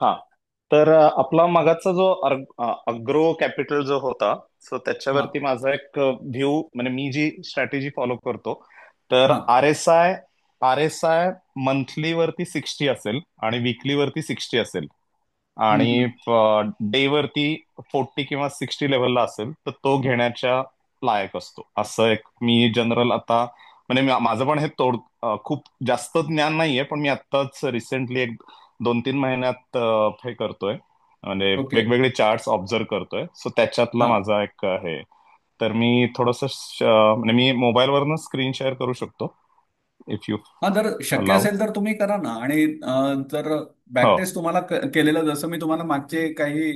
हा. तर आपला मगाचा जो अग्रो कॅपिटल जो होता, सो हा त्याच्यावरती माझा एक व्ह्यू, म्हणजे मी जी स्ट्रॅटेजी फॉलो करतो, तर हा आर एस आय मंथली वरती 60 असेल आणि वीकली वरती 60 असेल आणि हम्म. डे वरती 40 किंवा 60 लेवलला असेल तर तो घेण्याच्या लायक असतो, असं एक मी जनरल आता, म्हणजे माझं पण हे खूप जास्त ज्ञान नाहीये, पण मी आत्ताच रिसेंटली एक 2-3 महिन्यात हे करतोय, म्हणजे ओके. वेगवेगळे चार्ट्स ऑब्झर्व करतोय, सो त्याच्यातला हा माझा एक हे. तर मी थोडस म्हणजे मी मोबाईलवरनं स्क्रीन शेअर करू शकतो, इफ यू हा, जर शक्य अलाव. असेल तर तुम्ही करा ना. आणि जर हो, बॅकटेस्ट तुम्हाला केलेलं, जसं मी तुम्हाला मागचे काही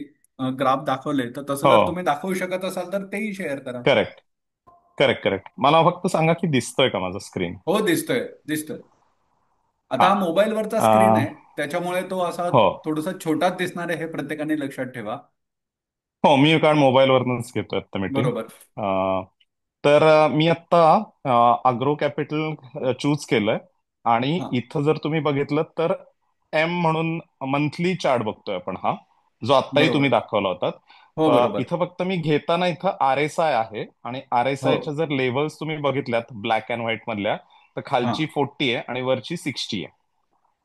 ग्राफ दाखवले, तर तसं हो. जर तुम्ही दाखवू शकत असाल तर तेही शेअर करा. Correct, correct, correct. मला फक्त सांगा की दिसतोय का माझा स्क्रीन? हो, दिसतोय दिसतोय. आता हा. हा मोबाईलवरचा स्क्रीन अ, आहे, त्याच्यामुळे तो असा हो, थोडासा छोटाच दिसणार आहे, हे प्रत्येकाने लक्षात ठेवा. हो. मी कारण मोबाईलवरूनच घेतोय आता मीटिंग. बरोबर. तर मी आत्ता अग्रो कॅपिटल चूज केलंय, आणि हा. इथं जर तुम्ही बघितलं तर म्हणून मंथली चार्ट बघतोय आपण, हा जो आत्ताही तुम्ही बरोबर. दाखवला होता. हो, बरोबर. इथं फक्त मी घेताना इथं आर एस आय आहे, आणि आर एस हो. आयच्या जर लेवल्स तुम्ही बघितल्यात ब्लॅक अँड व्हाईट मधल्या, तर हा खालची 40 आहे आणि वरची 60 आहे.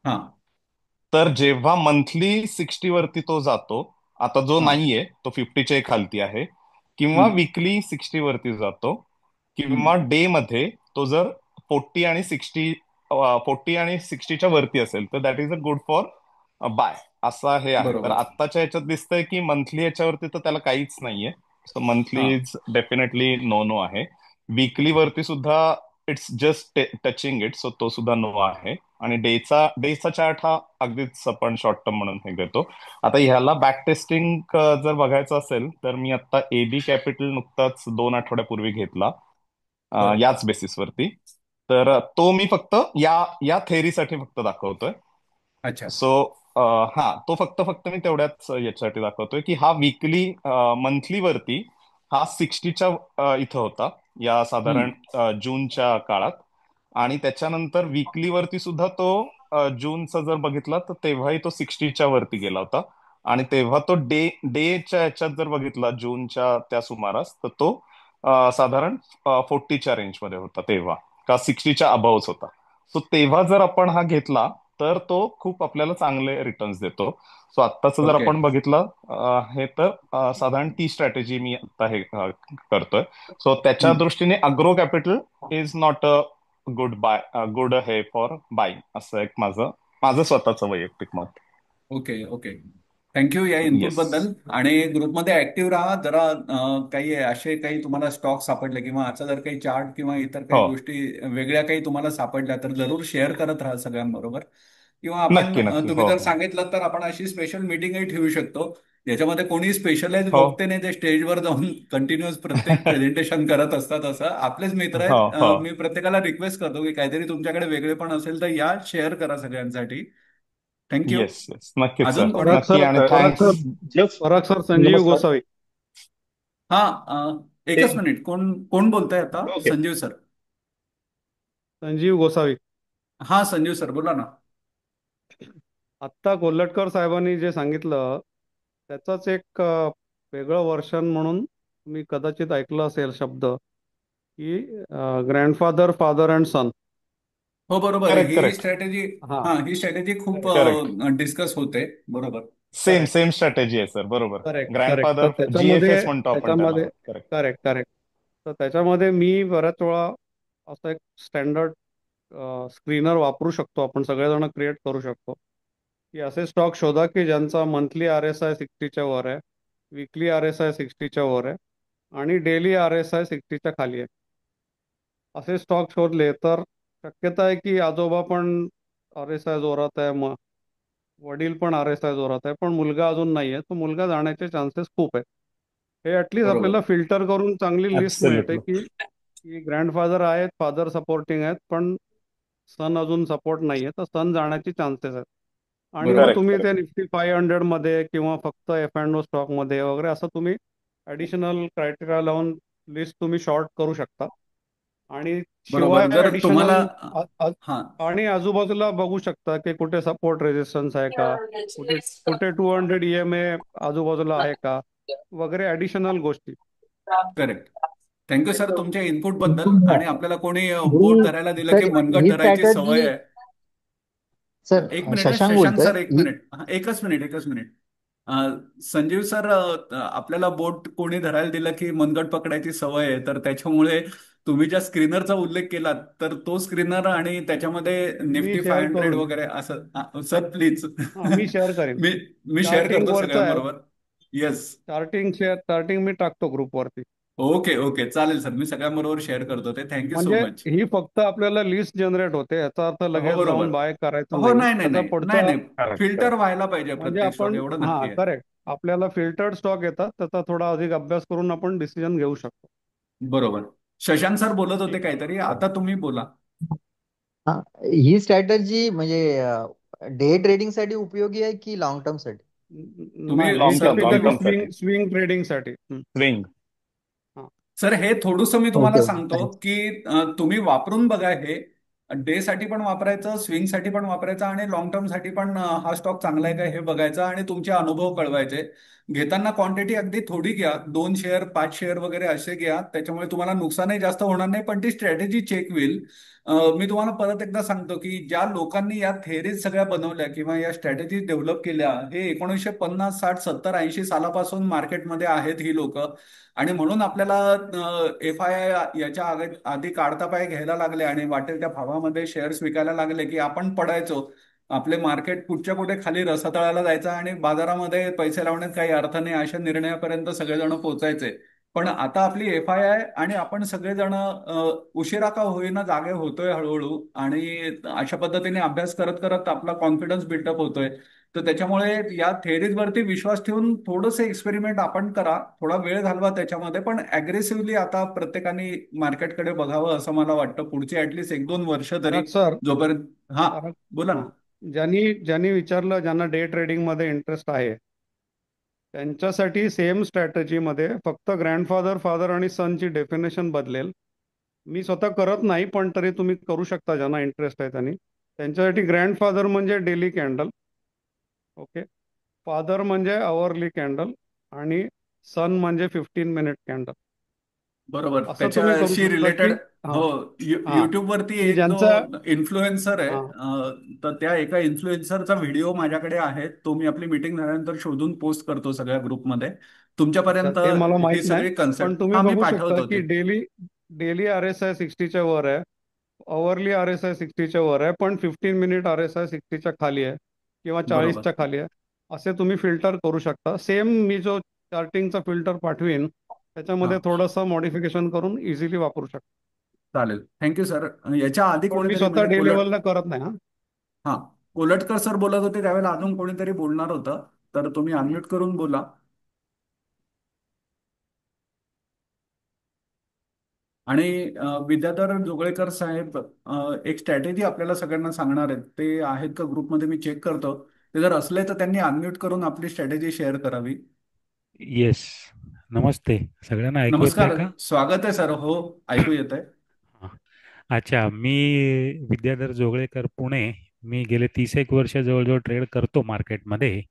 हा तर जेव्हा मंथली 60 वरती तो जातो, आता जो हा. नाहीये तो 50च्या खालती आहे, किंवा हम्म. वीकली 60 वरती जातो, किंवा हम्म. डे मध्ये तो जर 40 आणि 60च्या वरती असेल, तर that is a good for buy, असा हे आहे. तर बरोबर. आत्ताच्या ह्याच्यात दिसतंय की मंथली याच्यावरती तर त्याला काहीच नाहीये, सो हा. Monthly is definitely no no आहे. वीकली वरती सुद्धा it's just touching it, so तो सुद्धा नो आहे. आणि डेचा चार्ट हा अगदीच आपण शॉर्ट टर्म म्हणून हे घेतो. आता ह्याला बॅक टेस्टिंग जर बघायचं असेल, तर मी आता एबी कॅपिटल नुकताच 2 आठवड्यापूर्वी घेतला, बर. याच बेसिसवरती. तर तो मी फक्त या या थेअरीसाठी फक्त दाखवतोय. अच्छा. सो हा, तो फक्त फक्त मी तेवढ्याच याच्यासाठी दाखवतोय की हा वीकली, मंथली वरती हा 60च्या इथं होता, या साधारण हम्म. जूनच्या काळात. आणि त्याच्यानंतर वीकली वरती सुद्धा तो जूनचा जर बघितला तर तेव्हाही तो 60च्या वरती गेला होता. आणि तेव्हा तो डेच्या ह्याच्यात जर बघितला जूनच्या त्या सुमारास, तर तो साधारण 40च्या रेंजमध्ये होता तेव्हा, का 60च्या अबावच होता. सो तेव्हा जर आपण हा घेतला, तर तो खूप आपल्याला चांगले रिटर्न्स देतो. सो आत्ताच जर ओके. आपण बघितलं हे, तर साधारण ती स्ट्रॅटेजी मी आता हे करतोय. सो त्याच्या हम्म. दृष्टीने agro capital is not a good हे फॉर बाईंग, असं एक माझं माझं स्वतःचं वैयक्तिक मत. ओके. ओके. थँक्यू या इनपुट येस. बद्दल. आणि ग्रुपमध्ये ऍक्टिव्ह राहा जरा. काही असे काही तुम्हाला स्टॉक सापडले किंवा आजचा जर काही चार्ट किंवा इतर काही हो, गोष्टी वेगळ्या काही तुम्हाला सापडल्या, तर जरूर शेअर करत राहा सगळ्यांबरोबर. किंवा आपण नक्की, नक्की. तुम्ही हो, जर हो, सांगितलं तर आपण अशी स्पेशल मिटिंगही ठेवू शकतो, याच्यामध्ये कोणी स्पेशलाइज हो, वक्ते नाही, ते स्टेजवर जाऊन कंटिन्युअस प्रत्येक प्रेझेंटेशन करत असतात. असं आपलेच मित्र हो, आहेत. हो. मी प्रत्येकाला रिक्वेस्ट करतो की काहीतरी तुमच्याकडे वेगळेपण असेल तर या शेअर करा सगळ्यांसाठी. थँक्यू. Yes, yes. नक्कीच सर, अजून कोणी? पराग नक्की, सर आणि पराग थँक्स. सर जस्ट पराग सर संजीव नमस्कार. गोसावी. हा. एकच एक मिनिट. कोण कोण बोलतंय आता? ओके. संजीव सर? संजीव गोसावी. हा, संजीव सर बोला ना. आत्ता कोल्हटकर साहेबांनी जे सांगितलं त्याचाच एक वेगळं वर्षन म्हणून तुम्ही कदाचित ऐकलं असेल शब्द, की ग्रँडफादर फादर अँड सन. हो, बरोबर आहे. करेक्ट, ही करेक्ट, स्ट्रॅटेजी. हां. हा, ही स्ट्रॅटेजी खूप करेक्ट. करेक्ट. डिस्कस होते. बरोबर. Same correct. सेम स्ट्रॅटेजी आहे सर, बरोबर. करेक्ट. करेक्ट. तर ग्रँडफादर, त्याच्यामध्ये जीएफएस म्हणतो आपण त्याला. त्याच्यामध्ये करेक्ट. करेक्ट. करेक्ट. तर त्याच्यामध्ये मी बऱ्याच वेळा असं एक स्टँडर्ड स्क्रीनर वापरू शकतो, आपण सगळेजण क्रिएट करू शकतो, की असे स्टॉक शोधा की ज्यांचा मंथली आर एस आय 60च्या वर आहे, वीकली आर एस आय 60च्या वर आहे, आणि डेली आर एस आय 60च्या खाली आहे. असे स्टॉक शोधले तर शक्यता आहे की आजोबा पण आर एस आय जोरात आहे, मग वडील पण आर एस आय जोरात आहे, पण मुलगा अजून नाही आहे, तो मुलगा जाण्याचे चान्सेस खूप आहेत. हे ॲटलिस्ट बरोबर. आपल्याला फिल्टर करून चांगली लिस्ट मिळते ऍब्सोल्युटली. की की ग्रँडफादर आहेत, फादर सपोर्टिंग आहेत, पण सन अजून सपोर्ट नाही आहे, तर सन जाण्याची चान्सेस आहेत. आणि मग बरोबर. करेक्ट, तुम्ही करेक्ट. ते निफ्टी 500 मध्ये किंवा फक्त एफ अँड ओ स्टॉकमध्ये वगैरे असं तुम्ही ॲडिशनल क्रायटेरिया लावून लिस्ट तुम्ही शॉर्ट करू शकता. आणि शिवाय बरोबर. जर तुम्हाला ऍडिशनल हा आणि आजूबाजूला बघू शकता की कुठे सपोर्ट रेजिस्टन्स आहे का, कुठे कुठे 200 EMA आजूबाजूला आहे का, वगैरे ऍडिशनल गोष्टी. करेक्ट. थँक्यू सर तुमच्या इनपुट बद्दल. आणि आपल्याला कोणी बोट ही धरायला दिलं की सर मनगट ही धरायची स्ट्रॅटर्जी सवय आहे. सर एक मिनिट आहे शशांक शशांक बोलतोय सर, एक ही. मिनिट. एकच मिनिट, एकच मिनिट. संजीव सर, आपल्याला बोट कोणी धरायला दिलं की मनगट पकडायची सवय आहे, तर त्याच्यामुळे तुम्ही ज्या स्क्रीनरचा उल्लेख केला तर तो स्क्रीनर आणि त्याच्यामध्ये मी निफ्टी फाय शेअर हंड्रेड करून वगैरे असं. Sir please. हा मी शेअर करेन. मी मी शेअर चार्टिंग करतो वरचं आहे. सगळ्यांबरोबर. येस. चार्टिंग मी टाकतो ग्रुपवरती. ओके ओके, चालेल सर, मी सगळ्यांबरोबर शेअर करतो ते. थँक्यू सो म्हणजे मच. ही फक्त आपल्याला लिस्ट जनरेट होते, याचा अर्थ हो लगेच बरोबर. जाऊन बाय करायचं हो, नाही. नाही नाही त्याचा नाही नाही पुढचा नाही. Correct filter correct. व्हायला पाहिजे म्हणजे प्रत्येक स्टॉक, आपण एवढं हा नक्की आहे. करेक्ट, आपल्याला फिल्टर्ड स्टॉक येतात, त्याचा थोडा अधिक अभ्यास करून आपण डिसिजन घेऊ शकतो. बरोबर. शशांक सर बोलत होते ठीक आहे. काहीतरी, आता तुम्ही बोला. हा, ही स्ट्रॅटर्जी म्हणजे डे ट्रेडिंग साठी उपयोगी आहे की लॉंग टर्म साठी? नाही, सर तुम्ही लॉंग टिपिकली टर्म साठी. स्विंग ट्रेडिंग साठी. स्विंग. हा. सर हे थोडंसं मी तुम्हाला ओके ओके सांगतो थँक्स. की तुम्ही वापरून बघा हे. डे साठी पण वापरायचं, स्विंग साठी पण वापरायचं, आणि लॉंग टर्म साठी पण हा स्टॉक चांगला आहे का हे बघायचं आणि तुमचे अनुभव कळवायचे. घेताना क्वांटिटी अगदी थोडी घ्या, 2 शेअर 5 शेअर वगैरे असे घ्या, त्याच्यामुळे तुम्हाला नुकसानही जास्त होणार नाही, पण ती स्ट्रॅटेजी चेक होईल. मी तुम्हाला परत एकदा सांगतो की ज्या लोकांनी या थेरीज सगळ्या बनवल्या किंवा या स्ट्रॅटेजी डेव्हलप केल्या, हे 1950 60 70 80 सालापासून मार्केटमध्ये आहेत ही लोक. आणि म्हणून आपल्याला FII याच्या आधी काढता पाय घ्यायला लागले आणि वाटेल त्या भावामध्ये शेअर्स विकायला लागले की आपण पडायचो. आपले मार्केट कुठच्या कुठे खाली रसातळाला जायचं आणि बाजारामध्ये पैसे लावण्यात काही अर्थ नाही, अशा निर्णयापर्यंत सगळेजण पोहोचायचे. पण आता आपली FII आणि आपण सगळेजण उशिरा का होईना जागे होतोय हळूहळू, आणि अशा पद्धतीने अभ्यास करत करत आपला कॉन्फिडन्स बिल्डअप होतोय. तर त्याच्यामुळे या थेरीज वरती विश्वास ठेवून थोडंसं एक्सपेरिमेंट आपण करा, थोडा वेळ घालवा त्याच्यामध्ये, पण अग्रेसिव्हली आता प्रत्येकाने मार्केटकडे बघावं असं मला वाटतं, पुढची ऍटलिस्ट 1-2 वर्ष तरी. परत सर, जोपर्यंत हा, परत बोला ना. हा, ज्यांनी ज्यांनी विचारलं, ज्यांना डे ट्रेडिंग मध्ये इंटरेस्ट आहे, त्यांच्यासाठी सेम स्ट्रॅटेजीमध्ये फक्त ग्रँडफादर, फादर आणि सनची डेफिनेशन बदलेल. मी स्वतः करत नाही, पण तरी तुम्ही करू शकता ज्यांना इंटरेस्ट आहे त्यांनी. त्यांच्यासाठी ग्रँडफादर म्हणजे डेली कॅन्डल, ओके, फादर म्हणजे आवरली कॅन्डल, आणि सन म्हणजे 15 मिनिट कॅन्डल. बरोबर, असं तुम्ही करू त्याच्याशी शकता की रिलेटेड. हां हो. हां युट्यूब वरती की एक जो ज्यांचा इन्फ्लुएन्सर आहे, हां तर त्या एका इन्फ्लुएन्सरचा व्हिडिओ माझ्याकडे आहे, तो मी आपली मीटिंग झाल्यानंतर शोधून पोस्ट करतो सगळ्या ग्रुपमध्ये. अच्छा, तुमच्यापर्यंत ते मला ही माहित नाही, सगळी पण कन्सेप्ट तुम्ही हा मी बघू शकता पाठवतो की ते. डेली डेली RSI 60च्या वर आहे, अवरली RSI 60च्या वर आहे, पण 15 मिनिट RSI 60च्या खाली आहे किंवा बरोबर. 40च्या खाली आहे. असे तुम्ही फिल्टर करू शकता. सेम मी जो चार्टिंगचा फिल्टर पाठवीन, हा, त्याच्यामध्ये थोडंसं मॉडिफिकेशन करून इझिली वापरू शकता. चालेल. Thank you sir. याच्या आधी पण मी कोणीतरी स्वतः म्हणजे डे लेवलला करत नाही. हां हा, कोलटकर सर बोलत होते त्यावेळेला, अजून कोणीतरी बोलणार होतं, तर तुम्ही अनम्यूट करून बोला. आणि विद्याधर जोगळेकर साहेब एक स्ट्रॅटेजी आपल्याला सगळ्यांना सांगणार आहेत, ते आहेत का ग्रुपमध्ये मी चेक करतो. ते जर असले तर त्यांनी अनम्यूट करून आपली स्ट्रॅटेजी शेअर करावी. येस. नमस्ते. सगळ्यांना ऐकू येतंय नमस्कार, का? स्वागत आहे सर. हो, ऐकू येत आहे. हां. अच्छा, मी विद्याधर जोगळेकर, पुणे. मी गेले 30 एक वर्ष जवळजवळ ट्रेड करतो मार्केटमध्ये.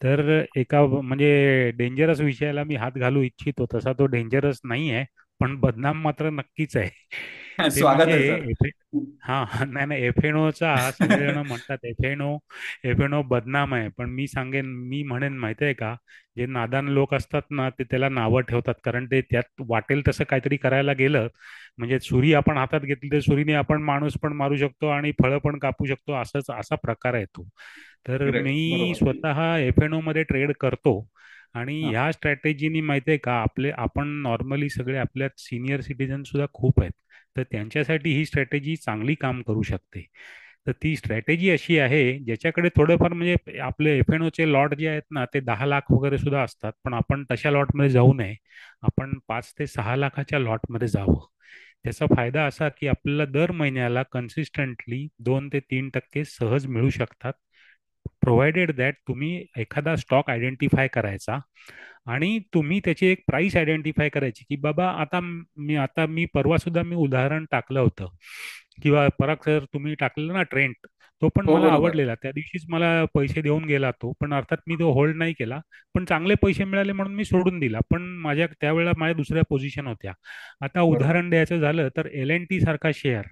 तर एका म्हणजे डेंजरस विषयाला मी हात घालू इच्छितो. तसा तो डेंजरस नाही आहे, पण बदनाम मात्र नक्कीच आहे. ते स्वागत म्हणजे आहे सर. हां, नाही नाही, एफएनओचा सगळेजण म्हणतात एफएनओ बदनाम आहे. पण मी सांगेन, मी म्हणेन माहिती आहे का, जे नादान लोक असतात ना, ते त्याला नावं ठेवतात, कारण ते त्यात वाटेल तसं काहीतरी करायला गेलं म्हणजे सुरी आपण हातात घेतली तर सुरीने आपण माणूस पण मारू शकतो आणि फळं पण कापू शकतो, असा प्रकार आहे तो. तर करेक्ट. मी बरोबर. स्वतः एफएनओ मध्ये ट्रेड करतो. आणि हा. ह्या स्ट्रॅटेजीनी माहिती आहे का, आपण नॉर्मली सगळे आपल्यात सिनियर सिटीजन सुद्धा खूप आहेत, तर त्यांच्यासाठी ही स्ट्रॅटेजी चांगली काम करू शकते. तर ती स्ट्रॅटेजी अशी आहे, ज्याच्याकडे थोडंफार म्हणजे आपले एफएनओचे लॉट जे आहेत ना, ते 10 लाख वगैरे सुद्धा असतात, पण आपण तशा लॉटमध्ये जाऊ नये. आपण 5 ते 6 लाखाच्या लॉटमध्ये जावं. त्याचा फायदा असा की आपल्याला दर महिन्याला कन्सिस्टंटली 2 ते 3% सहज मिळू शकतात. प्रोव्हायडेड दॅट तुम्ही एखादा स्टॉक आयडेंटिफाय करायचा आणि तुम्ही त्याची एक प्राइस आयडेंटिफाय करायची की बाबा आता मी परवा सुद्धा मी उदाहरण टाकलं होतं किंवा पराग सर तुम्ही टाकलेलं ना ट्रेंड, तो पण हो, मला बरोबर. आवडलेला. त्या दिवशीच मला पैसे देऊन गेला तो, पण अर्थात मी तो होल्ड नाही केला. पण चांगले पैसे मिळाले म्हणून मी सोडून दिला. पण माझ्या त्यावेळेला माझ्या दुसऱ्या पोझिशन होत्या. आता बरोबर. उदाहरण द्यायचं झालं तर एल एन टी सारखा शेअर,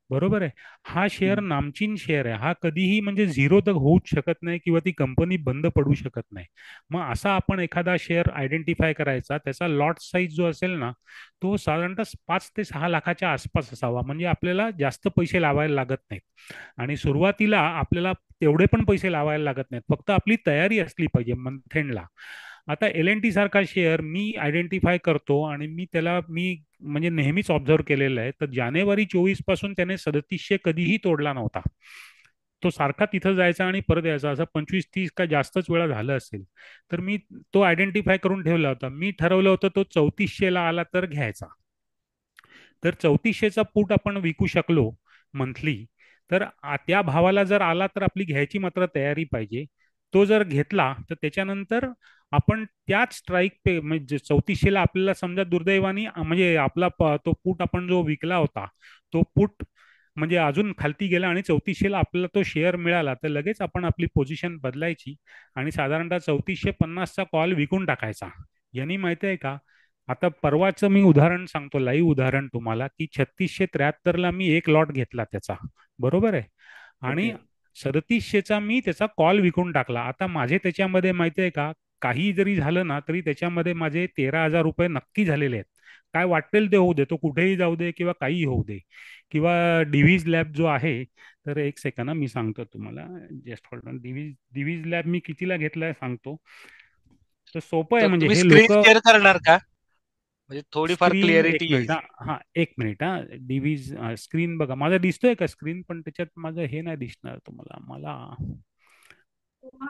बरोबर आहे, हा शेअर हम्म. नामचीन शेअर आहे. हा कधीही म्हणजे झिरो तर होऊच शकत नाही किंवा ती कंपनी बंद पडू शकत नाही. मग असा आपण एखादा शेअर आयडेंटिफाय करायचा, त्याचा लॉट साईज जो असेल ना तो साधारणतः 5 ते 6 लाखाच्या आसपास असावा, म्हणजे आपल्याला जास्त पैसे लावायला लागत नाहीत आणि सुरुवातीला आपल्याला तेवढे पण पैसे लावायला लागत नाहीत. फक्त आपली तयारी असली पाहिजे मंथ एंडला. आता एल एन टी सारखा शेअर मी आयडेंटिफाय करतो आणि मी म्हणजे नेहमीच ऑब्झर्व केलेलं आहे, तर जानेवारी 24 पासून त्याने 3700 कधीही तोडला नव्हता. तो सारखा तिथं जायचा आणि परत यायचा, असं 25-30 का जास्तच वेळा झालं असेल. तर मी तो आयडेंटिफाय करून ठेवला होता. मी ठरवलं होतं तो 3400ला आला तर घ्यायचा. तर 3400चा पुट आपण विकू शकलो मंथली, तर त्या भावाला जर आला तर आपली घ्यायची मात्र तयारी पाहिजे. तो जर घेतला तर त्याच्यानंतर आपण त्याच स्ट्राईक पे म्हणजे 3400ला आपल्याला समजा दुर्दैवाने म्हणजे तो पुट आपण जो विकला होता तो पुट म्हणजे अजून खालती गेला आणि 3400ला आपल्याला तो शेअर मिळाला, तर लगेच आपण आपली पोझिशन बदलायची आणि साधारणतः 3450चा कॉल विकून टाकायचा. यांनी माहिती आहे का, आता परवाचं मी उदाहरण सांगतो, लाईव्ह उदाहरण तुम्हाला, की 3673ला मी एक लॉट घेतला त्याचा, बरोबर आहे, आणि ओके. 3700चा मी त्याचा कॉल विकून टाकला. आता माझे त्याच्यामध्ये माहिती आहे का, काही जरी झालं ना तरी त्याच्यामध्ये माझे 13,000 रुपये नक्की झालेले आहेत. काय वाटेल ते होऊ दे, तो कुठेही जाऊ दे किंवा काही होऊ दे, किंवा डिव्हिज लॅब जो आहे, तर एक सेकंड मी सांगतो तुम्हाला, जस्ट होल्ड ऑन. डिव्हिज लॅब मी कितीला घेतलाय सांगतो. तर सोपं आहे, तर म्हणजे तुम्ही हे स्क्रीन लोक. शेअर करणार का, म्हणजे थोडीफार स्क्रीन एक क्लिअरिटी मिनिट येईल. हा, हा एक मिनिट हा. डिव्हिज स्क्रीन बघा, माझा दिसतोय का स्क्रीन, पण त्याच्यात माझं हे नाही दिसणार तुम्हाला. मला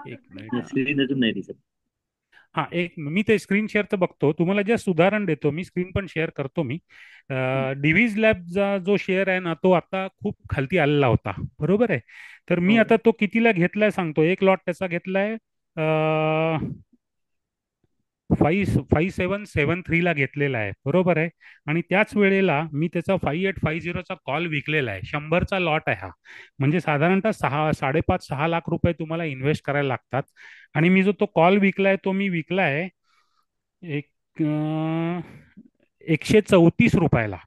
एक मिनिट हा. स्क्रीन अजून नाही दिसत. हा एक मी ते स्क्रीन शेअर तर बघतो, तुम्हाला जस्ट उदाहरण देतो, मी स्क्रीन पण शेअर करतो. मी डिव्हिज लॅबचा जो शेअर आहे ना तो आता खूप खालती आलेला होता, बरोबर आहे. तर मी हो. आता तो कितीला घेतलाय सांगतो. एक लॉट त्याचा घेतलाय 5773ला घेतलेला आहे, बरोबर आहे. आणि त्याच वेळेला मी त्याचा 5850चा कॉल विकलेला आहे. 100चा लॉट आहे हा, म्हणजे साधारणतः 5.5-6 लाख रुपये तुम्हाला इन्व्हेस्ट करायला लागतात. आणि मी जो तो कॉल विकलाय तो मी विकलाय एक 134 रुपयाला,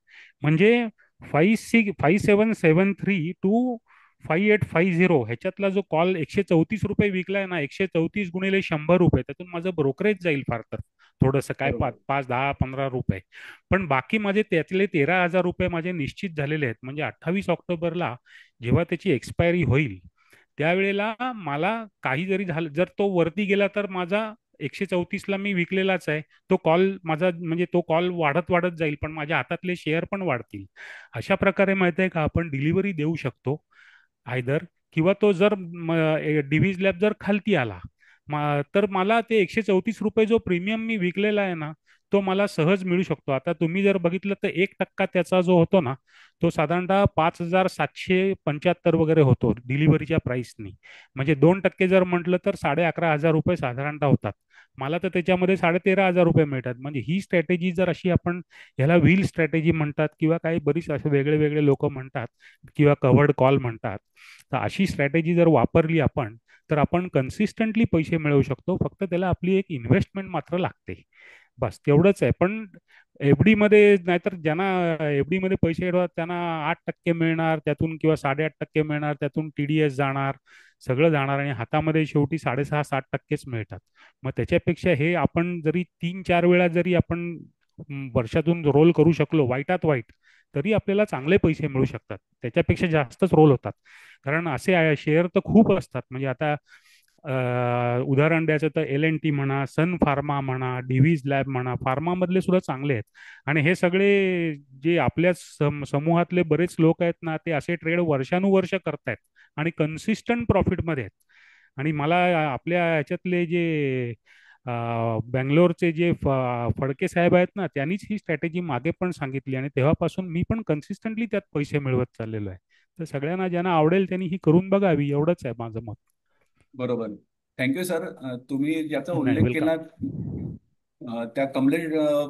म्हणजे 5773 टू 5850 ह्याच्यातला जो कॉल 134 रुपये विकलाय ना, 134 गुणिले 100 रुपये, त्यातून माझं ब्रोकरेज जाईल फार तर थोडंसं काय, बरोबर. 5-10-15 रुपये. पण बाकी माझे त्यातले 13,000 रुपये माझे निश्चित झालेले आहेत. म्हणजे 28 ऑक्टोबरला जेव्हा त्याची एक्सपायरी होईल त्यावेळेला मला काही जरी झालं, जर तो वरती गेला तर माझा 134ला मी विकलेलाच आहे, तो कॉल माझा म्हणजे तो कॉल वाढत वाढत जाईल, पण माझ्या हातातले शेअर पण वाढतील. अशा प्रकारे माहिती आहे का आपण डिलिव्हरी देऊ शकतो आयदर. किंवा तो जर डिव्हिज लॅब जर खालती आला तर मला ते 134 रुपये जो प्रीमियम मी विकलेला आहे ना तो मला सहज मिळू शकतो. आता तुम्ही जर बघितलं तर 1% त्याचा जो होतो ना तो साधारणतः 5775 वगैरे होतो डिलिव्हरीच्या प्राइसनी. म्हणजे 2% जर म्हटलं तर 11,500 रुपये साधारणतः होतात. मला तर त्याच्यामध्ये 13,500 रुपये मिळतात. म्हणजे ही स्ट्रॅटेजी जर अशी आपण, ह्याला व्हील स्ट्रॅटेजी म्हणतात किंवा काही बरीच असे वेगळे वेगळे लोक म्हणतात किंवा कव्हर्ड कॉल म्हणतात, तर अशी स्ट्रॅटेजी जर वापरली आपण तर आपण कन्सिस्टंटली पैसे मिळवू शकतो. फक्त त्याला आपली एक इन्व्हेस्टमेंट मात्र लागते, बस तेवढंच आहे. पण एफडी मध्ये नाहीतर ज्यांना एफडी मध्ये पैसे येतात त्यांना 8% मिळणार त्यातून किंवा 8.5% मिळणार त्यातून, टीडीएस जाणार, सगळं जाणार आणि हातामध्ये शेवटी 6.5-7%च मिळतात. मग त्याच्यापेक्षा हे आपण जरी 3-4 वेळा जरी आपण वर्षातून रोल करू शकलो वाईटात वाईट, तरी आपल्याला चांगले पैसे मिळू शकतात. त्याच्यापेक्षा जास्तच रोल होतात, कारण असे शेअर तर खूप असतात. म्हणजे आता उदाहरण द्यायचं तर एल एन टी म्हणा, सन फार्मा म्हणा, डिव्हिज लॅब म्हणा, फार्मामधले सुद्धा चांगले आहेत. आणि हे सगळे जे आपल्या समूहातले बरेच लोक आहेत ना ते असे ट्रेड वर्षानुवर्ष करतायत आणि कन्सिस्टंट प्रॉफिटमध्ये आहेत. आणि मला आपल्या ह्याच्यातले जे बँगलोरचे जे फडके साहेब आहेत ना त्यांनीच ही स्ट्रॅटेजी मागे पण सांगितली आणि तेव्हापासून मी पण कन्सिस्टंटली त्यात पैसे मिळवत चाललेलो आहे. तर सगळ्यांना ज्यांना आवडेल त्यांनी ही करून बघावी, एवढंच आहे माझं मत. बरोबर. Thank you sir. तुम्ही ज्याचा नाही, उल्लेख वेलकम. केला त्या कमलेश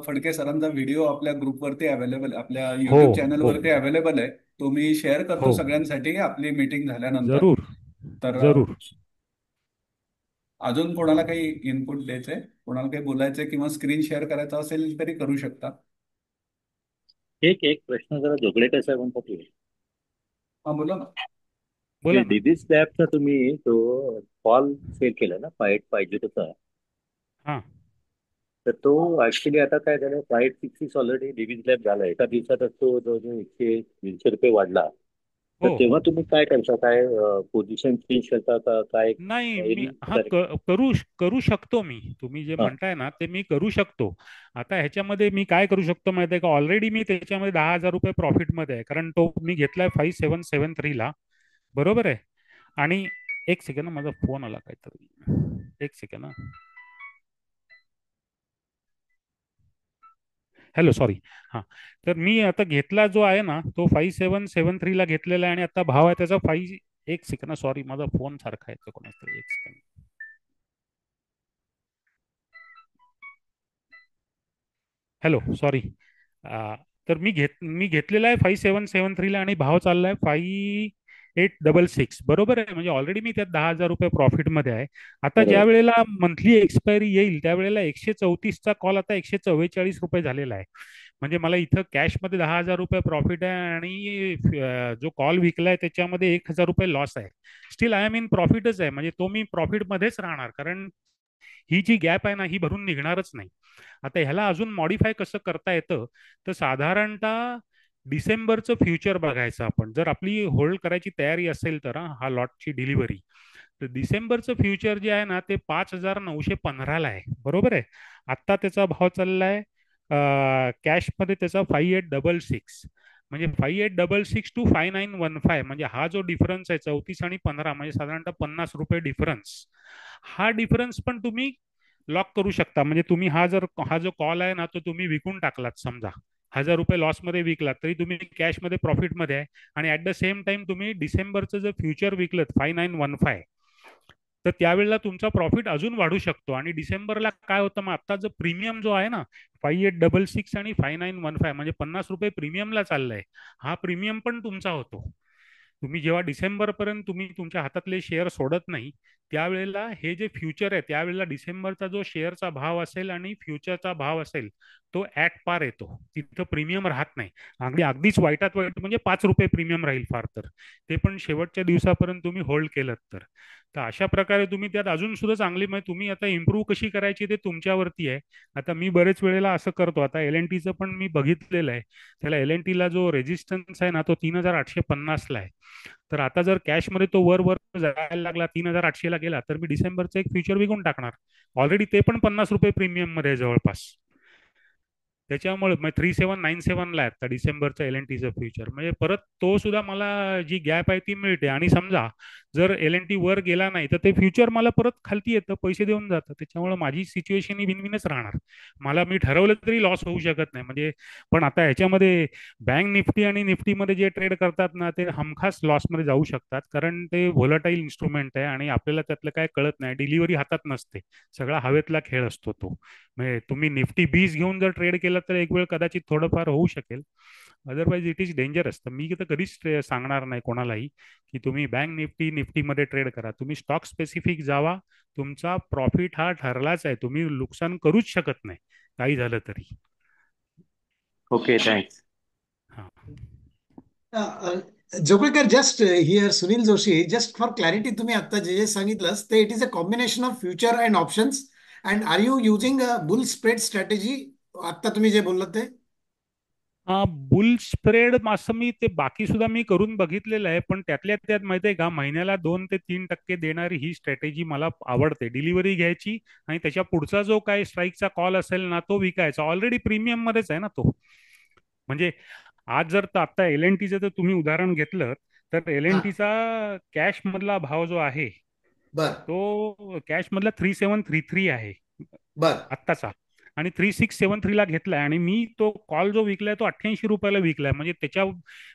फडके सरांचा व्हिडिओ आपल्या ग्रुपवरती अवेलेबल, आपल्या हो, युट्यूब हो, चॅनलवरती अवेलेबल आहे. तो मी शेअर करतो हो. सगळ्यांसाठी आपली मीटिंग झाल्यानंतर. जरूर, तर जरूर. अजून कोणाला काही इनपुट द्यायचंय, कोणाला काही बोलायचंय किंवा स्क्रीन शेअर करायचं असेल तरी करू शकता. एक एक प्रश्न जरा जोगळेकर साहेबांसाठी आहे. हा बोला ना. बोला ते ना. दिदीज लॅबचा तुम्ही तो कॉल सेल केला ना, पाहिजे तसा. हां. तर तो ऍक्च्युली आता काय झालं, 566 ऑलरेडी दिदीज लॅब झाला. एका दिवसातच तो जवळजवळ 100-150 रुपये वाढला. तर हो. तेव्हा तुम्ही काय करता, काय पोझिशन चेंज करता का काय? नाही, मी एनी हा करू करू शकतो मी. तुम्ही जे हा म्हणताय ना ते मी करू शकतो. आता ह्याच्यामध्ये मी काय करू शकतो माहिती आहे का, ऑलरेडी मी त्याच्यामध्ये 10,000 रुपये प्रॉफिटमध्ये आहे, कारण तो मी घेतलाय 5773 ला. बरोबर आहे. आणि एक सेकंड, माझा फोन आला काहीतरी, एक सेकंड. Hello, sorry. हां. तर मी आता घेतला जो आहे ना तो 5773 ला घेतलेला आहे, आणि आता भाव आहे त्याचा एक सेकंड, सॉरी, माझा फोन सारखा आहे कोणाचा तरी, एक सेकंड. Hello, sorry. तर मी घेतलेला आहे 5773 ला, आणि भाव चाललाय 5866. बरोबर आहे. म्हणजे ऑलरेडी मी त्यात 10,000 रुपये प्रॉफिटमध्ये आहे. आता ज्या बरोबर. वेळेला मंथली एक्सपायरी येईल त्यावेळेला 134चा कॉल आता 144 रुपये झालेला आहे. म्हणजे मला इथं कॅशमध्ये 10,000 रुपये प्रॉफिट आहे, आणि जो कॉल विकलाय त्याच्यामध्ये 1,000 रुपये लॉस आहे. स्टील आय एम इन प्रॉफिटच आहे. म्हणजे तो मी प्रॉफिटमध्येच राहणार, कारण ही जी गॅप आहे ना ही भरून निघणारच नाही. आता ह्याला अजून मॉडीफाय कसं करता येतं, तर साधारणतः डिसेंबरचं फ्युचर बघायचं आपण, जर आपली होल्ड करायची तयारी असेल तर, हा लॉटची डिलिव्हरी. तर डिसेंबरचं फ्युचर जे आहे ना ते 5,915ला आहे. बरोबर आहे. आत्ता त्याचा भाव चाललाय कॅशमध्ये त्याचा 5866. म्हणजे 5866 to 5915, म्हणजे हा जो डिफरन्स आहे 34 आणि 15, म्हणजे साधारणतः 50 रुपये डिफरन्स. हा डिफरन्स पण तुम्ही लॉक करू शकता. म्हणजे तुम्ही हा जो कॉल आहे ना तो तुम्ही विकून टाकलात, समजा 1,000 रुपये लॉसमध्ये विकलात, तरी तुम्ही कॅशमध्ये प्रॉफिटमध्ये आहे, आणि ऍट द सेम टाइम तुम्ही डिसेंबरचं जर फ्युचर विकलं 5915, तर त्यावेळेला तुमचा प्रॉफिट अजून वाढू शकतो. आणि डिसेंबरला काय होतं, मग आता जो प्रीमियम जो आहे ना 5866 आणि 5915, म्हणजे 50 रुपये प्रीमियमला चाललाय, हा प्रीमियम पण तुमचा होतो. तुम्ही जेव्हा डिसेंबर पर्यंत तुम्ही तुमच्या हातातले शेअर सोडत नाही, त्यावेळेला हे जे फ्युचर आहे त्यावेळेला डिसेंबरचा जो शेअरचा भाव असेल आणि फ्युचरचा भाव असेल तो ऍट पार येतो. तिथं प्रीमियम राहत नाही. अगदीच वाईटात वाईट म्हणजे 5 रुपये प्रीमियम राहील फार तर, ते पण शेवटच्या दिवसापर्यंत तुम्ही होल्ड केलं तर. तर अशा प्रकारे तुम्ही त्यात अजून सुद्धा चांगली, म्हणजे तुम्ही आता इम्प्रूव्ह कशी करायची ते तुमच्यावरती आहे. आता मी बरेच वेळेला असं करतो, आता LNTचं पण मी बघितलेलं आहे. त्याला LNTला जो रेजिस्टन्स आहे ना तो 3,850ला आहे. तर आता जर कॅशमध्ये तो वर वर जायला लागला, 3,800ला गेला, तर मी डिसेंबरचं एक फ्युचर विकून टाकणार. ऑलरेडी ते पण 50 रुपये प्रीमियम मध्ये आहे जवळपास. त्याच्यामुळे 3797ला आहे आता डिसेंबरचं LNTचं फ्युचर. म्हणजे परत तो सुद्धा मला जी गॅप आहे ती मिळते. आणि समजा जर LNT वर गेला नाही तर ते फ्युचर मला परत खालती येतं, पैसे देऊन जातं. त्याच्यामुळे माझी सिच्युएशन ही विनविनच राहणार. मला मी ठरवलं तरी लॉस होऊ शकत नाही. म्हणजे पण आता ह्याच्यामध्ये बँक निफ्टी आणि निफ्टीमध्ये जे ट्रेड करतात ना ते हमखास लॉसमध्ये जाऊ शकतात, कारण ते व्होलटाईल इन्स्ट्रुमेंट आहे आणि आपल्याला त्यातलं काय कळत नाही. डिलिव्हरी हातात नसते, सगळा हवेतला खेळ असतो तो. म्हणजे तुम्ही निफ्टी 20 घेऊन जर ट्रेड केला तर एक वेळ कदाचित थोडंफार होऊ शकेल, अदरवाईज इट इज डेंजरस. तर मी तर कधीच सांगणार नाही कोणालाही की तुम्ही बँक निफ्टीमध्ये ट्रेड करा. तुम्ही स्टॉक स्पेसिफिक जावा. तुमचा प्रॉफिट हा ठरलाच आहे, तुम्ही नुकसान करूच शकत नाही काही झालं तरी. Okay, thanks. हा. Joglekar, just here Sunil Joshi, just for clarity, तुम्ही आता जे जे सांगितलं ते it is a combination of future and options, and are you using a bull spread strategy? आता तुम्ही जे बोललात ते बुल स्प्रेड असं मी ते बाकी सुद्धा मी करून बघितलेलं आहे, पण त्यातल्या त्यात माहिती आहे का, महिन्याला 2 ते 3% देणारी ही स्ट्रॅटेजी मला आवडते. डिलिव्हरी घ्यायची आणि त्याच्या पुढचा जो काही स्ट्राईकचा कॉल असेल ना तो विकायचा. ऑलरेडी प्रीमियम मध्येच आहे ना तो. म्हणजे आज जर आता LNTचं जर तुम्ही उदाहरण घेतलं तर हा, LNTचा कॅश मधला भाव जो आहे बर तो कॅश मधला 3733 आहे बर आत्ताचा, आणि 3673ला घेतलाय. आणि मी तो कॉल जो विकलाय तो 88 रुपयाला विकलाय. म्हणजे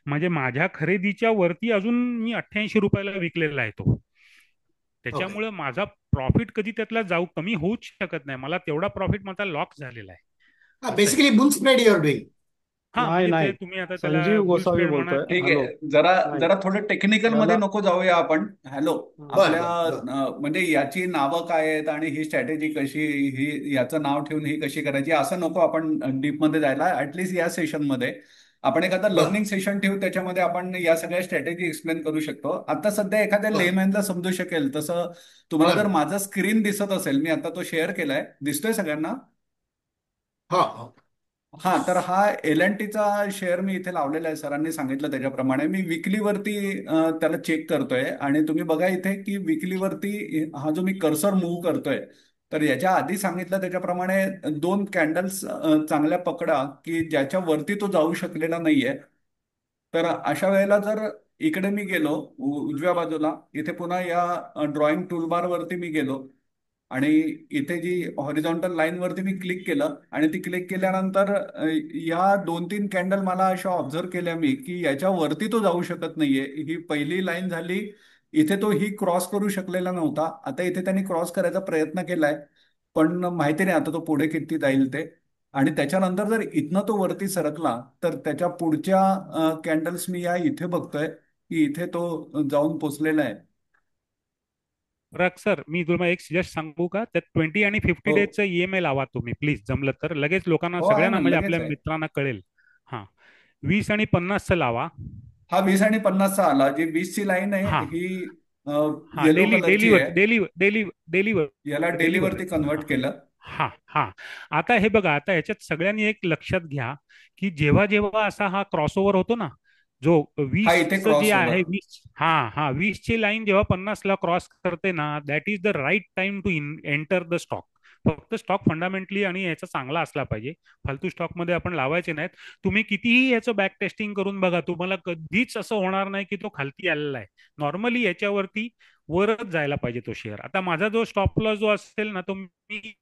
म्हणजे माझ्या खरेदीच्या वरती अजून मी 88 रुपयाला विकलेला आहे तो. ओके. त्याच्यामुळे माझा प्रॉफिट कधी त्यातला कमी होऊच शकत नाही. मला तेवढा प्रॉफिट माझा लॉक झालेला आहे. असं आहे. Basically boule spread your doing. हा, नाही म्हणजे ते नाही, तुम्ही आता त्याला संजीव बुल गोसावी स्प्रेड म्हणा. बोलतोय. ठीक हॅलो. आहे, जरा नाही, जरा थोडं टेक्निकल मध्ये याला नको जाऊया आपण. हॅलो, बर आपल्या बर बर. म्हणजे याची नावं काय आहेत आणि ही स्ट्रॅटेजी कशी, ही याचं नाव ठेवून ही कशी करायची, असं नको आपण डीप मध्ये जायला. ऍटलीस्ट या सेशनमध्ये आपण एखादं बर लर्निंग सेशन ठेवू, त्याच्यामध्ये आपण या सगळ्या स्ट्रॅटेजी एक्सप्लेन करू शकतो. आता सध्या एखाद्या बर. लेमॅनला समजू शकेल तसं तुम्हाला बघा जर ना. माझा स्क्रीन दिसत असेल, मी आता तो शेअर केलाय, दिसतोय सगळ्यांना? हा हा. हा, तर हा एल अँड टीचा शेअर मी इथे लावलेला आहे. सरांनी सांगितलं त्याच्याप्रमाणे मी विकलीवरती त्याला चेक करतोय. आणि तुम्ही बघा इथे की विकलीवरती हा जो मी कर्सर मूव्ह करतोय, तर याच्या आधी सांगितलं त्याच्याप्रमाणे दोन कॅन्डल्स चांगल्या पकडा की ज्याच्या वरती तो जाऊ शकलेला नाहीये. तर अशा वेळेला जर इकडे मी गेलो उजव्या बाजूला, इथे पुन्हा या ड्रॉइंग टूलबार वरती मी गेलो आणि इथे जी हॉरिझॉन्टल लाईन वरती मी क्लिक केलं आणि ती क्लिक केल्यानंतर या 2-3 कॅन्डल मला अशा ऑब्झर्व केल्या मी की याच्या वरती तो जाऊ शकत नाहीये. ही पहिली लाईन झाली, इथे तो ही क्रॉस करू शकलेला नव्हता. आता इथे त्यांनी क्रॉस करायचा प्रयत्न केलाय, पण माहिती नाही आता तो पुढे किती जाईल ते. आणि त्याच्यानंतर जर इथनं तो वरती सरकला, तर त्याच्या पुढच्या कॅन्डल्स मी या इथे बघतोय की इथे तो जाऊन पोचलेला आहे. पराग सर, मी तुम्हाला एक सजेस्ट सांगू का? त्यात 20 आणि 50 हो डेजचं EMI लावा तुम्ही प्लीज, जमलं तर. लगेच लोकांना, हो, आहे सगळ्यांना, ना, म्हणजे लगेच आपल्या आहे. मित्रांना कळेल. हा, 20 आणि 50चं लावा. हा 20 आणि 50चा आला. जी 20ची लाईन आहे हा ही हा, येलो डेली कलरची डेलीवर आहे. डेली डेली डेलीवर याला डेलीवर डेलीवरती कन्वर्ट हा केलं. हा हा. आता हे बघा, आता ह्याच्यात सगळ्यांनी एक लक्षात घ्या की जेव्हा जेव्हा असा हा क्रॉसओव्हर होतो ना, जो हा इथे 20चं जे क्रॉस आहे, ओव्हर. 20, हा हा, 20ची लाईन जेव्हा 50ला क्रॉस करते ना, that is the right time to enter the stock. फक्त स्टॉक फंडामेंटली आणि याचा चांगला असला पाहिजे. फालतू स्टॉक मध्ये आपण लावायचे नाहीत. तुम्ही कितीही याचं बॅक टेस्टिंग करून बघा, तुम्हाला कधीच असं होणार नाही की तो खालती आलेला आहे. नॉर्मली याच्यावरती वरच जायला पाहिजे तो शेअर. आता माझा जो स्टॉप लॉस जो असेल ना, तो मी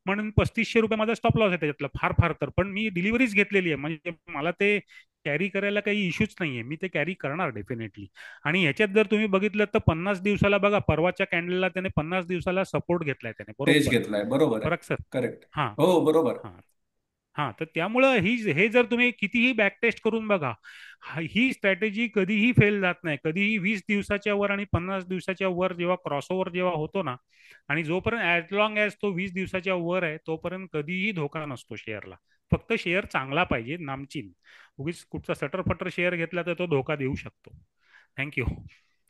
म्हणून 3500 रुपये माझा स्टॉप लॉस आहे त्याच्यातला, फार फार तर. पण मी डिलिव्हरीच घेतलेली आहे, म्हणजे मला ते कॅरी करायला काही इश्यूच नाहीये. मी ते कॅरी करणार डेफिनेटली. आणि ह्याच्यात जर तुम्ही बघितलं तर 50 दिवसाला बघा, परवाच्या कॅन्डलला त्याने 50 दिवसाला सपोर्ट घेतलाय त्याने, तेच बरोबर. घेतलाय, बरोबर आहे. फरक सर. करेक्ट. हा हो बरोबर. हा हा. तर त्यामुळं हे जर तुम्ही कितीही बॅकटेस्ट करून बघा, ही स्ट्रॅटेजी कधीही फेल जात नाही. कधीही 20 दिवसाच्या वर आणि 50 दिवसाच्या वर जेव्हा क्रॉसओव्हर जेव्हा होतो ना, आणि जोपर्यंत ऍज लॉंग ॲज तो 20 दिवसाच्या वर आहे, तोपर्यंत कधीही धोका नसतो शेअरला. फक्त शेअर चांगला पाहिजे, नामचीन. उगीच कुठचा सटरफटर शेअर घेतला तर तो धोका देऊ शकतो. थँक्यू.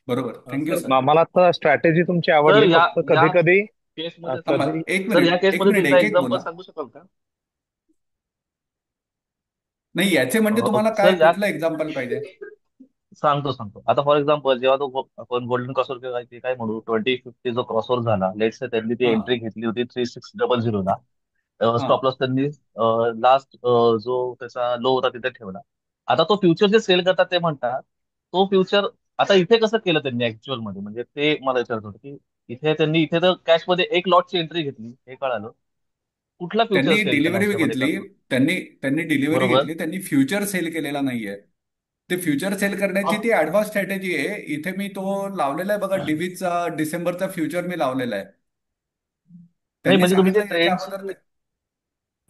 बरोबर. Thank you sir, sir. मला आता स्ट्रॅटेजी तुमची सर आवडली. या फक्त या कधी कधी केसमध्ये थांबा, कधी एक सर या मिनिट एक केसमध्ये मिनिट, तुम्ही एक एक एक्झाम्पल बोला. सांगू शकाल का? नाही, याचे म्हणजे तुम्हाला काय, सर या कुठलं एक्झाम्पल पाहिजे? सांगतो. आता फॉर एक्झाम्पल जेव्हा तो आपण गोल्डन क्रॉसवर किंवा ते काय म्हणू 2050 जो क्रॉसवर झाला, लेट्स से त्यांनी ती हा एंट्री घेतली होती 3600 ला. हा. स्टॉप लॉस त्यांनी लास्ट जो त्याचा लो होता तिथे ठेवला. आता तो फ्युचर जे सेल करतात ते म्हणतात तो फ्युचर आता इथे कसं केलं त्यांनी ऍक्च्युअल मध्ये, म्हणजे ते मला विचारत होतं की इथे तर कॅश मध्ये एक लॉटची एंट्री घेतली हे कळालं. कुठला फ्युचर त्यांनी सेल केला डिलिव्हरी ह्याच्यामध्ये घेतली, कळलं. त्यांनी त्यांनी डिलिव्हरी बरोबर. घेतली, त्यांनी फ्युचर सेल केलेला नाहीये. ते फ्युचर सेल करण्याची ती ऍडव्हान्स स्ट्रॅटेजी आहे. इथे मी तो लावलेला आहे बघा, डिव्हीचा डिसेंबरचा फ्युचर मी लावलेला आहे. नाही त्यांनी म्हणजे तुम्ही ते सांगितलं याच्या अगोदर ट्रेंडची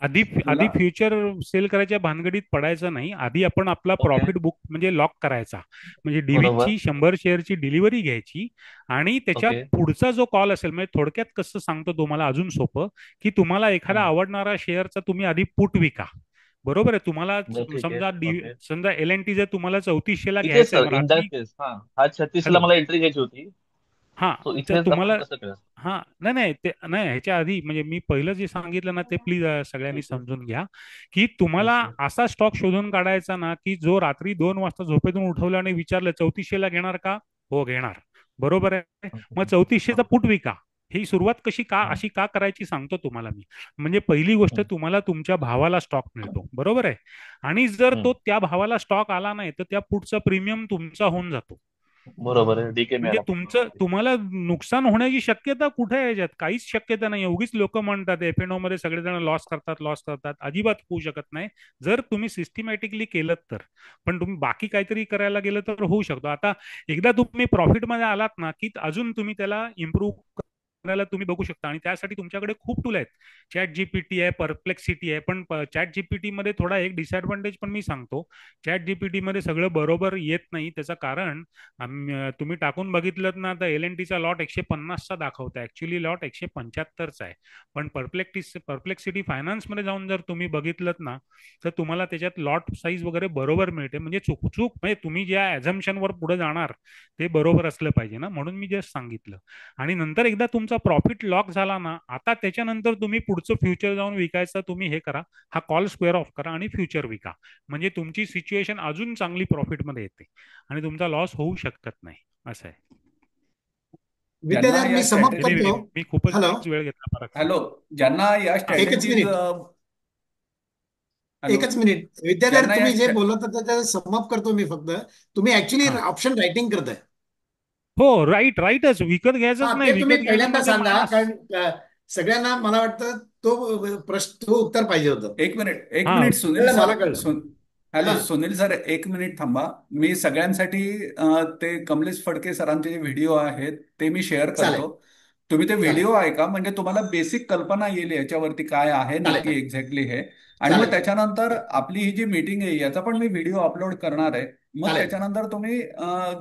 आधी बोला. फ्युचर सेल करायच्या भानगडीत पडायचं नाही. आधी आपण आपला ओके. प्रॉफिट बुक म्हणजे लॉक करायचा. म्हणजे बरोबर. डिव्हीची 100 शेअरची डिलिव्हरी घ्यायची आणि त्याच्या ओके. पुढचा जो कॉल असेल, म्हणजे थोडक्यात कसं सांगतो तुम्हाला अजून सोपं, की तुम्हाला एखादा आवडणारा शेअरचा तुम्ही आधी पुट विका. बरोबर आहे. तुम्हाला बरं, ठीक आहे. समजा ओके. समजा LNT जर तुम्हाला 3400 इथेच घ्यायचं आहे सर इन दॅट रात्री. केस हा 36 ला हॅलो. मला एंट्री घ्यायची होती. हा, सो तर इथेच आपण तुम्हाला, कसं केलं? हा, नाही नाही, ते नाही, ह्याच्या आधी म्हणजे मी पहिलं जे सांगितलं ना, ते प्लीज सगळ्यांनी समजून घ्या. की तुम्हाला ओके. असा स्टॉक शोधून काढायचा ना, की जो रात्री 2 वाजता झोपेतून उठवलं आणि विचारलं 3400 घेणार का? हो घेणार. बरोबर आहे. मग 3400चा पुट विका. ही सुरुवात अशी का करायची सांगतो तुम्हाला मी. म्हणजे पहिली गोष्ट, तुम्हाला तुमच्या भावाला स्टॉक मिळतो, बरोबर आहे. आणि जर तो त्या भावाला स्टॉक आला नाही, तर त्या पुटचा प्रीमियम तुमचा होऊन जातो. बरोबर आहे, डीके म्हणजे मिळाला पूर्ण तुमचं वरती. तुम्हाला नुकसान होण्याची शक्यता कुठे आहे याच्यात? काहीच शक्यता नाही. उगीच लोक म्हणतात एफ मध्ये सगळेजण लॉस करतात. अजिबात होऊ शकत नाही. जर तुम्ही सिस्टमॅटिकली केलं तर. पण तुम्ही बाकी काहीतरी करायला गेलं तर होऊ शकतो. आता एकदा तुम्ही प्रॉफिटमध्ये आलात ना, की अजून तुम्ही त्याला इम्प्रूव्ह करायला तुम्ही बघू शकता. आणि त्यासाठी तुमच्याकडे खूप टूल आहेत. चॅट जीपीटी आहे, परप्लेक्सिटी आहे. पण चॅट जीपीटी मध्ये थोडा एक डिसएडव्हान्टेज पण मी सांगतो. चॅट जीपीटी मध्ये सगळं बरोबर येत नाही. त्याचं कारण तुम्ही टाकून बघितलं ना, तर एल एन टीचा लॉट 150चा दाखवता. ऍक्च्युली लॉट 175चा आहे. पण परप्लेक्सिटी फायनान्समध्ये जाऊन जर तुम्ही बघितलं ना, तर तुम्हाला त्याच्यात लॉट साईज वगैरे बरोबर मिळते. म्हणजे चूक म्हणजे तुम्ही ज्या ऍझम्पशनवर पुढे जाणार ते बरोबर असलं पाहिजे ना, म्हणून मी जस्ट सांगितलं. आणि नंतर एकदा तुमचा प्रॉफिट लॉक झाला ना, आता त्याच्यानंतर तुम्ही पुढचं फ्युचर जाऊन विकायचं तुम्ही हे करा. हा कॉल स्क्वेअर ऑफ करा आणि फ्युचर विका. म्हणजे तुमची सिच्युएशन अजून चांगली प्रॉफिटमध्ये येते आणि तुमचा लॉस होऊ शकत नाही. असं आहे. ज्यांना विद्याधर, या मी समअप स्ट्रॅटेजीज करतो. मी खूपच हॅलो, वेळ घेतला परत. हॅलो ज्यांना या हा एकच स्ट्रॅटेजीज मिनिट. हॅलो एकच मिनिट विद्याधर, ज्यांना या तुम्ही जे बोलत होता त्याचं समअप करतो मी फक्त. तुम्ही ऍक्च्युली हा ऑप्शन रायटिंग करताय. हो, राईटच. विकत घ्यायचंच हा, नाही. ते तुम्ही विकत घ्यायला पहिल्यांदा माझा सांगा, मानस. कारण सगळ्यांना मला वाटतं तो उत्तर पाहिजे होतं. एक हा मिनिट सुनील कळलं, सर. मला कळलं. हॅलो हा, सुनील सर, एक मिनिट थांबा. मी सगळ्यांसाठी ते कमलेश फडके सरांचे जे व्हिडिओ आहेत ते मी शेअर चालेल करतो. तुम्ही ते चालेल व्हिडिओ ऐका, म्हणजे तुम्हाला बेसिक कल्पना येईल याच्यावरती काय आहे नक्की चालेल एक्झॅक्टली हे. आणि मग चालेल त्याच्यानंतर आपली ही जी मीटिंग आहे याचा पण मी व्हिडिओ अपलोड करणार आहे. मग चालेल त्याच्यानंतर तुम्ही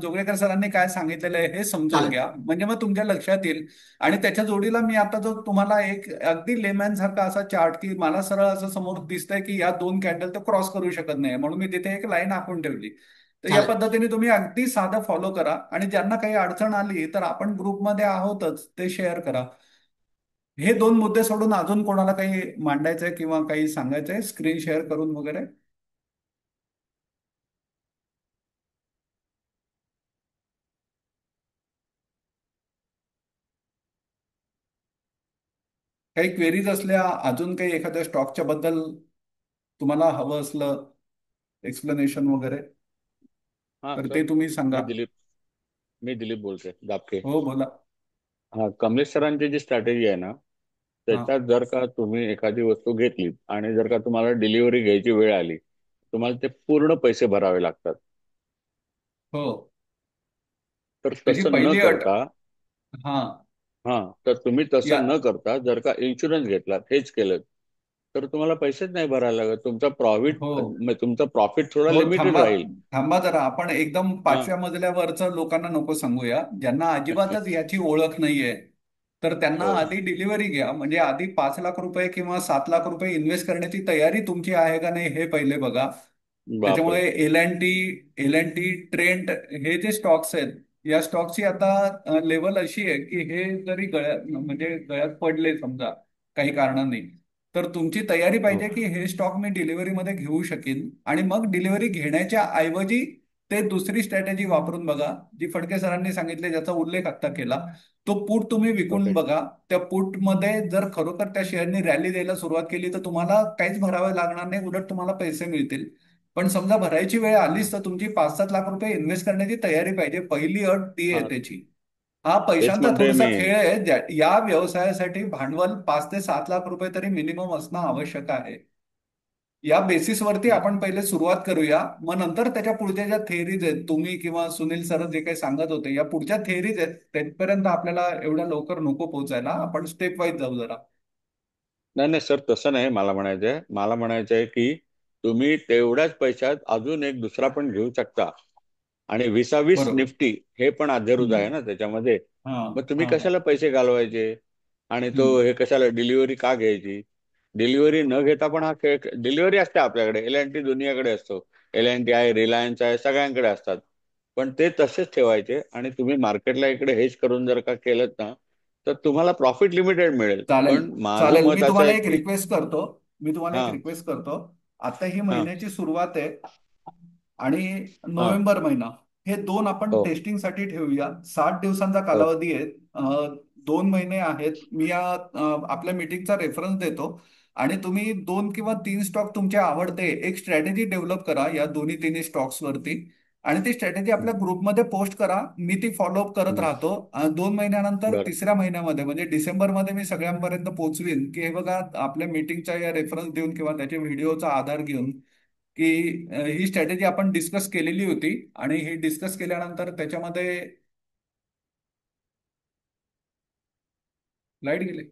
जोगळेकर सरांनी काय सांगितलेलं आहे हे समजून चालेल घ्या, म्हणजे मग तुमच्या लक्षात येईल. आणि त्याच्या जोडीला मी आता जो तुम्हाला एक अगदी लेमॅन सारखा असा चार्ट, की मला सरळ असं समोर दिसतंय की या दोन कॅन्डल तर क्रॉस करू शकत नाही, म्हणून मी तिथे एक लाईन आखून ठेवली. तर या चालेल पद्धतीने तुम्ही अगदी साधं फॉलो करा. आणि ज्यांना काही अडचण आली तर आपण ग्रुपमध्ये आहोतच, ते शेअर करा. हे दोन मुद्दे सोडून अजून कोणाला काही मांडायचंय किंवा काही सांगायचंय स्क्रीन शेअर करून वगैरे? काही क्वेरीज असल्या, अजून काही एखाद्या स्टॉकच्या बद्दल तुम्हाला हवं असलं एक्सप्लेनेशन वगैरे, हा तर सर, ते तुम्ही सांगा. मी दिलीप मी दिलीप बोलतोय दापके. हो बोला. हा, कमलेश सरांची जी स्ट्रॅटेजी आहे ना, हा. त्याच्यात जर का तुम्ही एखादी वस्तू घेतली आणि जर का तुम्हाला डिलिव्हरी घ्यायची वेळ आली, तुम्हाला ते पूर्ण पैसे भरावे लागतात. हो, तर त्याची तसं न पहिली अट. करता, हा. हा, तर तुम्ही या. तसं न करता जर का इन्शुरन्स घेतला, हेच केलं, तर तुम्हाला पैसेच नाही भरायला लागत. हो तुमचा प्रॉफिट थोडा हो, लिमिटेड थांबा. राहील. थांबा जरा, आपण एकदम हा, 5व्या मजल्यावरचं लोकांना नको सांगूया. ज्यांना अच्छा, अजिबातच याची ओळख नाहीये, तर त्यांना हो, आधी डिलिव्हरी घ्या. म्हणजे आधी 5 लाख रुपये किंवा 7 लाख रुपये इन्व्हेस्ट करण्याची तयारी तुमची आहे का नाही हे पहिले बघा. बापरे, त्याच्यामुळे एल अँड टी ट्रेंड हे जे स्टॉक्स आहेत, या स्टॉकची आता लेवल अशी आहे की हे जरी गळ्यात पडले समजा काही कारणाने, तर तुमची तयारी हो, पाहिजे की हे स्टॉक मी डिलिव्हरीमध्ये घेऊ शकेन. आणि मग डिलिव्हरी घेण्याच्या ऐवजी ते दुसरी स्ट्रॅटेजी वापरून बघा, जी फडके सरांनी सांगितले, ज्याचा उल्लेख आता केला. तो पुट तुम्ही विकून ओके, बघा. त्या पुटमध्ये जर खरोखर त्या शेअरनी रॅली द्यायला सुरुवात केली तर तुम्हाला काहीच भरावे लागणार नाही, उलट तुम्हाला पैसे मिळतील. पण समजा भरायची वेळ आलीच तर तुमची 5-7 लाख रुपये इन्व्हेस्ट करण्याची तयारी पाहिजे. पहिली अट ती आहे हा, त्याची. हा तेच पैशांचा म्हणतोय थोडासा मी. खेळ आहे. या व्यवसायासाठी भांडवल 5 ते 7 लाख रुपये तरी मिनिमम असणं आवश्यक आहे. या बेसिसवरती आपण पहिले सुरुवात करूया. मग नंतर त्याच्या पुढच्या ज्या थेअरीज आहेत, तुम्ही किंवा सुनील सर जे काही सांगत होते, या पुढच्या थेअरीज आहेत, तिथपर्यंत आपल्याला एवढ्या लवकर नको पोहोचायला. आपण स्टेप वाईज जाऊ जरा. नाही नाही सर, तसं नाही. मला म्हणायचं आहे की तुम्ही तेवढ्याच पैशात अजून एक दुसरा पण घेऊ शकता. आणि 20-20 बरोबर. निफ्टी हे पण अधेरुद आहे हम्म. ना त्याच्यामध्ये. हा. मग तुम्ही हा. कशाला पैसे घालवायचे? आणि तो हम्म. हे कशाला डिलिव्हरी का घ्यायची? डिलिव्हरी न घेता पण हा खेळ, डिलिव्हरी असते आपल्याकडे, एल अँड टी दुनियाकडे असतो. एल अँड टी आहे, रिलायन्स आहे, सगळ्यांकडे असतात. पण ते तसेच ठेवायचे आणि तुम्ही मार्केटला इकडे हेज करून जर का केलं ना, तर तुम्हाला प्रॉफिट लिमिटेड मिळेल. चालेल. पण माझं चालेल, मत मी असं तुम्हाला आहे एक की, रिक्वेस्ट करतो. हा, आता ही हा, महिन्याची सुरुवात आहे आणि हा, नोव्हेंबर महिना, हे दोन आपण हो, टेस्टिंगसाठी ठेवूया. 60 दिवसांचा हो, कालावधी आहे. 2 महिने आहेत. मी आपल्या मीटिंगचा रेफरन्स देतो. आणि तुम्ही 2 किंवा 3 स्टॉक तुमचे आवडते एक स्ट्रॅटेजी डेव्हलप करा या दोन्ही तिन्ही स्टॉक्स वरती. आणि ती स्ट्रॅटेजी आपल्या ग्रुपमध्ये पोस्ट करा. मी ती फॉलोअप करत राहतो. 2 महिन्यानंतर बरं. 3ऱ्या महिन्यामध्ये म्हणजे डिसेंबरमध्ये मी सगळ्यांपर्यंत पोहोचवीन की हे बघा, आपल्या मीटिंगच्या या रेफरन्स देऊन किंवा त्याच्या व्हिडिओचा आधार घेऊन की ही स्ट्रॅटेजी आपण डिस्कस केलेली होती आणि ही डिस्कस केल्यानंतर त्याच्यामध्ये लाईट गेले.